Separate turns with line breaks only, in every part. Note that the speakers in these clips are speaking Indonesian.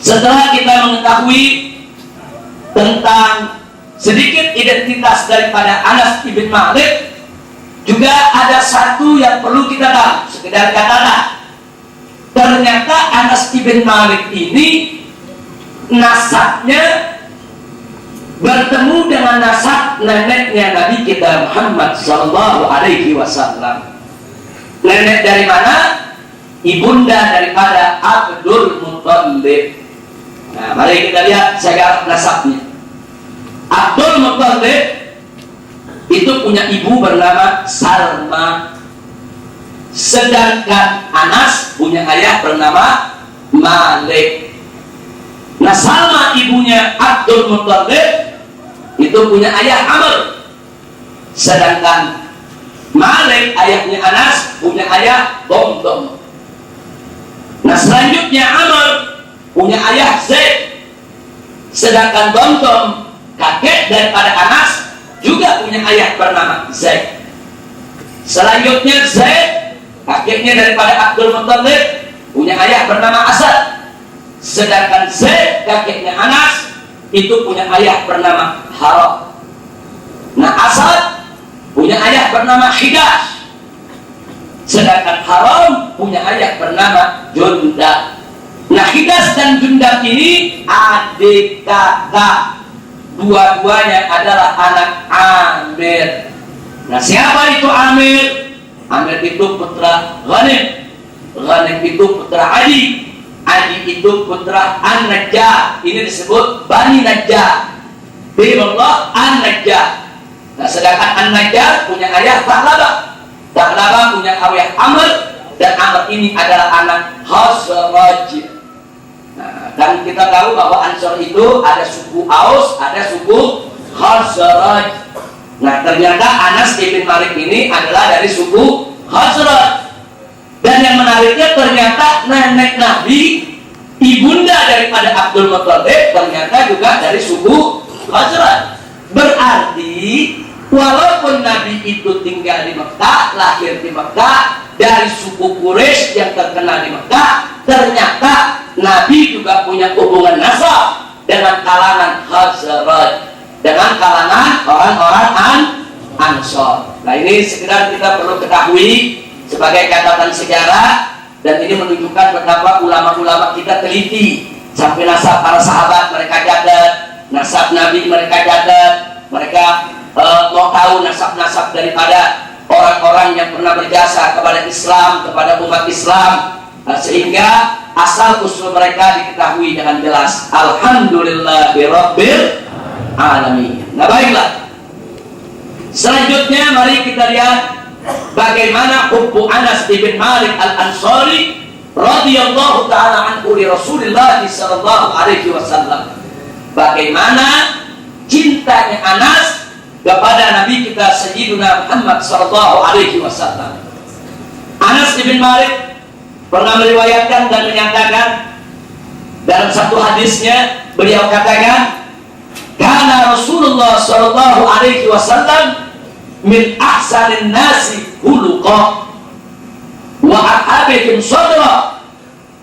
Setelah kita mengetahui tentang sedikit identitas daripada Anas ibn Malik, juga ada satu yang perlu kita tahu. Sekedar kata, ternyata Anas ibn Malik ini nasabnya bertemu dengan nasab neneknya Nabi kita Muhammad sallallahu alaihi wasallam. Nenek dari mana? Ibunda daripada Abdul Muttalib. Nah, mari kita lihat sejarah nasabnya. Abdul Muttalib itu punya ibu bernama Salma, sedangkan Anas punya ayah bernama Malik. Nah, Salma ibunya Abdul Muttalib itu punya ayah Amr, sedangkan Malik ayahnya Anas punya ayah Domdom. Nah, selanjutnya Amr punya ayah Zaid, sedangkan Domdom kakek daripada Anas juga punya ayah bernama Zaid. Selanjutnya Zaid kakeknya daripada Abdul Muttalib punya ayah bernama Asad, sedangkan Zaid kakeknya Anas itu punya ayah bernama Haram. Nah, Asad punya ayah bernama Hidash, sedangkan Haram punya ayah bernama Jundab. Nah, Hidash dan Jundab ini adik kakak, dua-duanya adalah anak Amir. Nah, siapa itu Amir? Amir itu putra Ghanim, Ghanim itu putra Adi, Adi itu putra An-Najjar. Ini disebut Bani Najjar, Bimullah An-Najjar. Nah, sedangkan An-Najjar punya ayah Thalabah, Thalabah punya ayah Amr, dan Amr ini adalah anak Khazraj. Nah, dan kita tahu bahwa Ansor itu ada suku Aus, ada suku Khazraj. Nah, ternyata Anas ibn Malik ini adalah dari suku Khazraj. Dan yang menariknya ternyata nenek Nabi, ibunda daripada Abdul Muttalib, ternyata juga dari suku Khazraj. Berarti walaupun Nabi itu tinggal di Mekah, lahir di Mekah, dari suku Quraisy yang terkenal di Mekah, ternyata Nabi juga punya hubungan nasab dengan kalangan Khazraj, dengan kalangan orang-orang Ansor. Nah, ini sekedar kita perlu ketahui sebagai catatan sejarah, dan ini menunjukkan betapa ulama-ulama kita teliti sampai nasab para sahabat mereka catat, nasab Nabi mereka catat, mereka mau tahu nasab-nasab daripada orang-orang yang pernah berjasa kepada Islam, kepada umat Islam, sehingga asal usul mereka diketahui dengan jelas. Alhamdulillahirabbil alamin. Nah, baiklah. Selanjutnya mari kita lihat bagaimana hubbu Anas ibn Malik al-Ansari radhiyallahu ta'ala anhu li Rasulillah sallallahu alaihi wasallam. Bagaimana cintanya Anas kepada Nabi kita Sayyiduna Muhammad sallallahu alaihi wasallam. Anas ibn Malik pernah meriwayatkan dan menyatakan dalam satu hadisnya, beliau katakan, kana Rasulullah sallallahu alaihi wasallam min ahsanin nasi khuluqa wa ahabihim sadra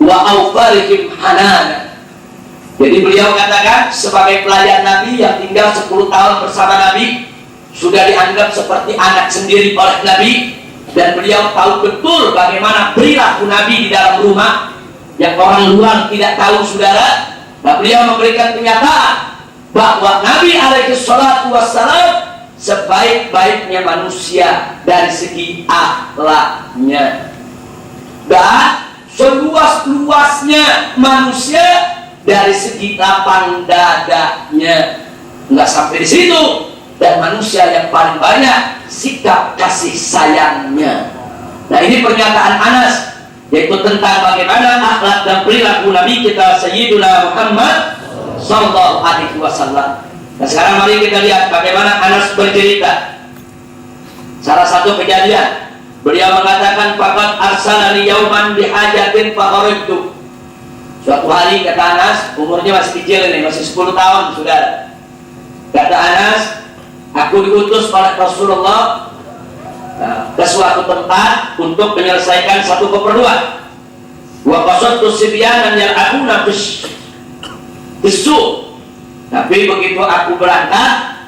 wa awfarihim hanana. Jadi beliau katakan sebagai pelayan Nabi yang tinggal 10 tahun bersama Nabi, sudah dianggap seperti anak sendiri oleh Nabi, dan beliau tahu betul bagaimana perilaku Nabi di dalam rumah yang orang luar tidak tahu, saudara. Nah, beliau memberikan pernyataan bahwa Nabi alaihi salatu wassalam sebaik-baiknya manusia dari segi akhlaknya, dan seluas-luasnya manusia dari segi lapang dadanya. Nggak sampai di situ, dan manusia yang paling banyak sikap kasih sayangnya. Nah, ini pernyataan Anas, yaitu tentang bagaimana akhlak dan perilaku Nabi kita Sayyiduna Muhammad sallallahu alaihi wasallam. Nah, sekarang mari kita lihat bagaimana Anas bercerita. Salah satu kejadian, beliau mengatakan, faqad arsalani yauman bihajatin faqaribtu. Suatu hari, kata Anas, umurnya masih kecil ini, masih 10 tahun, saudara. Kata Anas, aku diutus oleh Rasulullah ke suatu tempat untuk menyelesaikan satu keperluan. Wa qasadtu sibyanan yal'abuna besuk. Tapi begitu aku berangkat,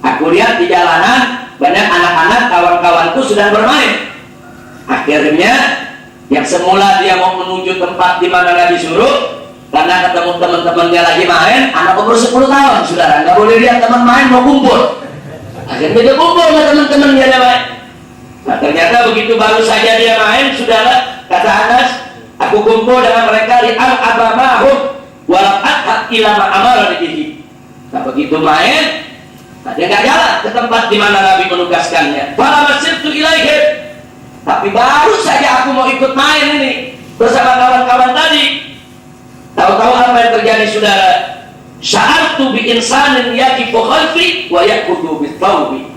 aku lihat di jalanan banyak anak-anak kawan-kawanku sedang bermain. Akhirnya yang semula dia mau menuju tempat di mana Nabi suruh, karena ketemu teman-temannya lagi main, anak umur 10 tahun, saudara, nggak boleh lihat teman main, mau kumpul. Akhirnya dia kumpul sama teman-temannya dia main. Nah ternyata begitu baru saja dia main, saudara, kata Anas, aku kumpul dengan mereka di al-abamahum walat ilama amara dibihi. Nah begitu main, nah, dia nggak jalan ke tempat di mana Nabi menugaskannya. Fala masirtu ilaihim. Tapi baru saja aku mau ikut main ini bersama kawan-kawan tadi. Tahu-tahu apa yang terjadi, saudara? Sya'artu bi insanin yaqifu khalfi wa yaqudu bi thawbi.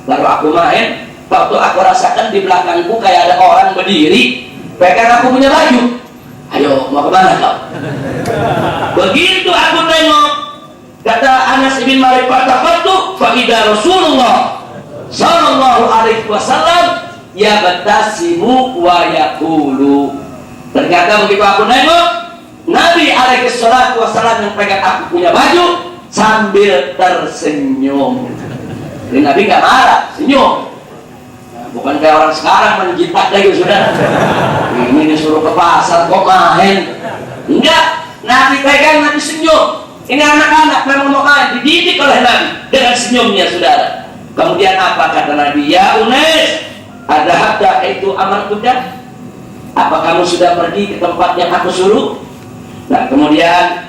Lalu aku main, waktu aku rasakan di belakangku kayak ada orang berdiri pegang aku punya baju. Ayo, mau kemana kau? Begitu aku tengok, kata Anas bin Malik, fatafatu fa idza Rasulullah sallallahu alaihi wasallam ya batasimu wa yaqulu. Ternyata begitu aku nengok, Nabi alaihi salatu wasallam yang pegang aku punya baju sambil tersenyum. Jadi Nabi nggak marah, senyum. Bukan kayak orang sekarang menjitak lagi, saudara. Ini disuruh ke pasar kok main. Enggak, Nabi pegang, Nabi senyum. Ini anak-anak memang mau main, dididik oleh Nabi dengan senyumnya, saudara. Kemudian apa kata Nabi? Ya Unes, ada hatta itu amar kuda. Apa kamu sudah pergi ke tempat yang aku suruh? Nah kemudian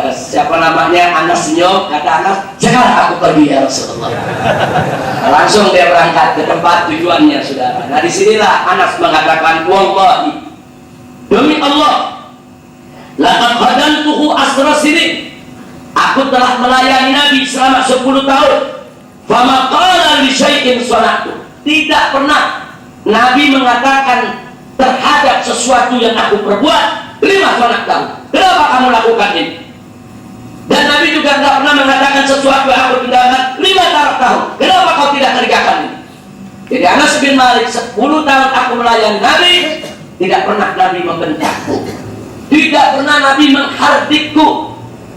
siapa namanya, Anas senyum, kata Anas, sekarang aku pergi ya Rasulullah. Langsung dia berangkat ke tempat tujuannya, saudara. Nah disinilah Anas mengatakan, wallahi, demi Allah, laqad khadantuhu asra sinin, aku telah melayani Nabi selama 10 tahun. Fama qala li syai'in sana'tu, tidak pernah Nabi mengatakan terhadap sesuatu yang aku perbuat, 5 tahun, kenapa kamu lakukan ini? Dan Nabi juga tidak pernah mengatakan sesuatu yang aku tinggalkan 5 tahun, kenapa kau tidak kerjakan ini? Jadi Anas bin Malik, 10 tahun aku melayani Nabi, tidak pernah Nabi membentakku, tidak pernah Nabi menghardikku,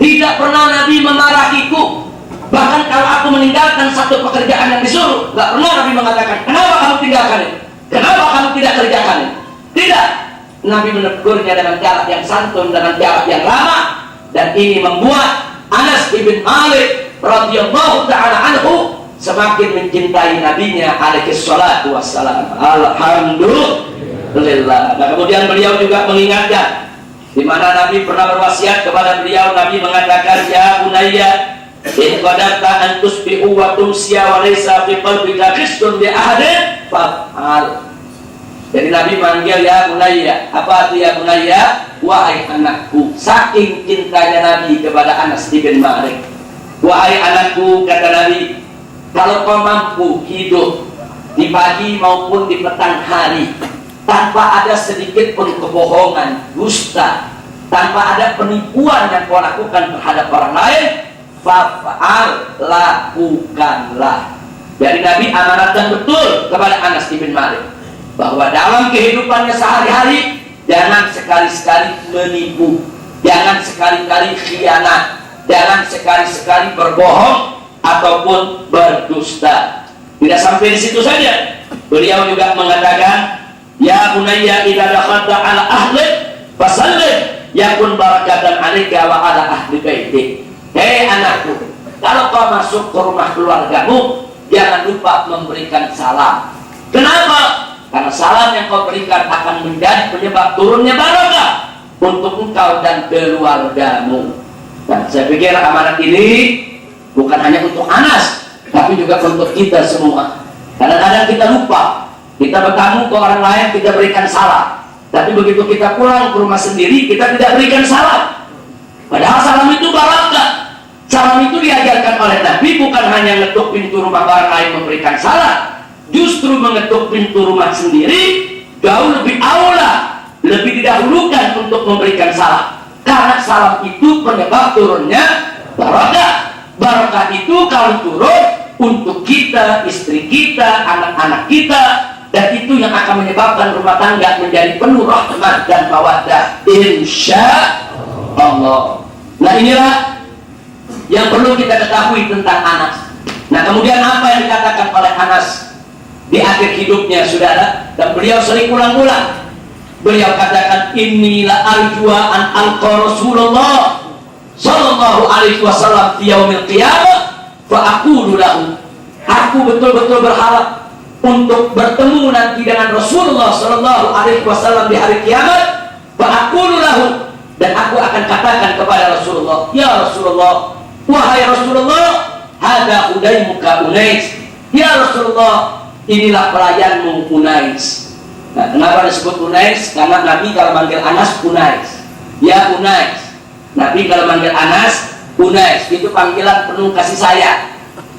tidak pernah Nabi memarahiku. Bahkan kalau aku meninggalkan satu pekerjaan yang disuruh, tidak pernah Nabi mengatakan, kenapa kamu tinggalkan ini? Kenapa kamu tidak kerjakan ini? Tidak. Nabi menegurnya dengan cara yang santun, dengan cara yang ramah. Dan ini membuat Anas bin Malik radhiyallahu ta'ala anhu semakin mencintai nabinya alaihi salatu wassalam. Alhamdulillah. Nah kemudian beliau juga mengingatkan, di mana Nabi pernah berwasiat kepada beliau. Nabi mengatakan, ya bunayya, in qadarta an tusbihu wa tumsiya wa laysa fi qalbika khistun bi ahadin fa'al. Jadi Nabi manggil ya bunayya. Apa itu ya bunayya? Wahai anakku. Saking cintanya Nabi kepada Anas bin Malik. Wahai anakku, kata Nabi, kalau kau mampu hidup di pagi maupun di petang hari tanpa ada sedikit pun kebohongan, dusta, tanpa ada penipuan yang kau lakukan terhadap orang lain, fa'al, lakukanlah. Jadi Nabi amanatkan betul kepada Anas bin Malik bahwa dalam kehidupannya sehari-hari jangan sekali-sekali menipu, jangan sekali-kali khianat, jangan sekali-sekali berbohong ataupun berdusta. Tidak sampai di situ saja, beliau juga mengatakan, ya bunayya idza dakhalta ala ahlik fasallim yakun barakatan 'alaika wa 'ala ahli baitik. Hei anakku, kalau kau masuk ke rumah keluargamu, jangan lupa memberikan salam. Kenapa? Karena salam yang kau berikan akan menjadi penyebab turunnya barokah untuk engkau dan keluargamu. Dan saya pikir amanat ini bukan hanya untuk Anas, tapi juga untuk kita semua. Kadang-kadang kita lupa, kita bertamu ke orang lain, kita berikan salam, tapi begitu kita pulang ke rumah sendiri, kita tidak berikan salam. Padahal salam itu barokah. Salam itu diajarkan oleh Nabi, bukan hanya ngetuk pintu rumah orang lain memberikan salam, justru mengetuk pintu rumah sendiri jauh lebih aula, lebih didahulukan untuk memberikan salam. Karena salam itu penyebab turunnya barokah. Barokah itu kalau turun untuk kita, istri kita, anak-anak kita, dan itu yang akan menyebabkan rumah tangga menjadi penuh rahmat dan mawaddah, insya Allah. Nah inilah yang perlu kita ketahui tentang Anas. Nah kemudian apa yang dikatakan oleh Anas di akhir hidupnya, saudara? Dan beliau sering ulang-ulang. Beliau katakan, inilah arjua an alqa Rasulullah sallallahu alaihi wasallam fi yaumil qiyamah fa aqulu lahu. Aku betul-betul berharap untuk bertemu nanti dengan Rasulullah sallallahu alaihi wasallam di hari kiamat. Fa aqulu lahu, dan aku akan katakan kepada Rasulullah, ya Rasulullah, wahai Rasulullah, hada udaimuka Unais. Ya Rasulullah, inilah pelayanmu Unais. Nah, kenapa disebut Unais? Karena Nabi kalau manggil Anas Unais, ya Unais. Nabi kalau manggil Anas Unais, itu panggilan penuh kasih sayang.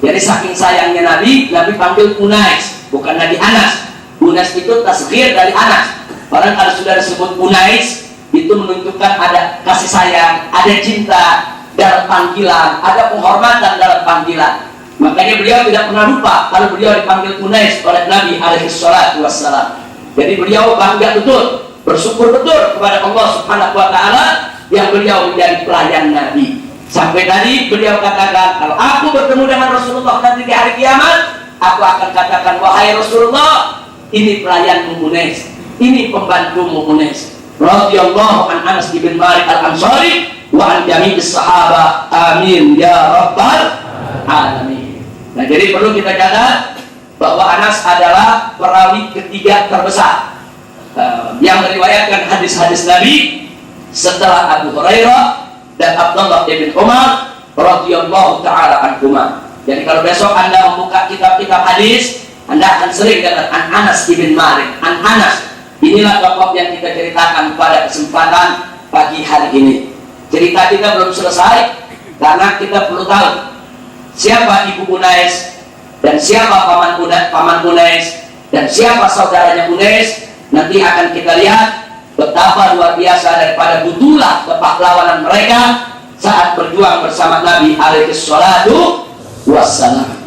Jadi saking sayangnya Nabi panggil Unais, bukan Nabi Anas. Unais itu tasghir dari Anas. Orang kalau sudah disebut Unais, itu menunjukkan ada kasih sayang, ada cinta dalam panggilan, ada penghormatan dalam panggilan. Makanya beliau tidak pernah lupa kalau beliau dipanggil Unais oleh Nabi alaihi salatu wassalam. Jadi beliau bangga betul, bersyukur betul kepada Allah Subhanahu wa taala yang beliau menjadi pelayan Nabi. Sampai tadi beliau katakan, kalau aku bertemu dengan Rasulullah nanti di hari kiamat, aku akan katakan, wahai Rasulullah, ini pelayanmu Unais, ini pembantumu Unais. Radhiyallahu an Anas bin Malik al-Ansari wa an jami'is sahabah. Amin ya rabbal alamin. Nah, jadi perlu kita catat bahwa Anas adalah perawi ketiga terbesar yang meriwayatkan hadis-hadis Nabi setelah Abu Hurairah dan Abdullah bin Umar radhiyallahu taala anhuma. Jadi kalau besok Anda membuka kitab-kitab hadis, Anda akan sering dengar an Anas bin Malik, an Anas. Inilah tokoh yang kita ceritakan pada kesempatan pagi hari ini. Cerita kita belum selesai karena kita perlu tahu siapa ibu Unais dan siapa paman Unais dan siapa saudaranya Unais. Nanti akan kita lihat betapa luar biasa daripada butulah kepahlawanan mereka saat berjuang bersama Nabi alaihi salatu wassalam.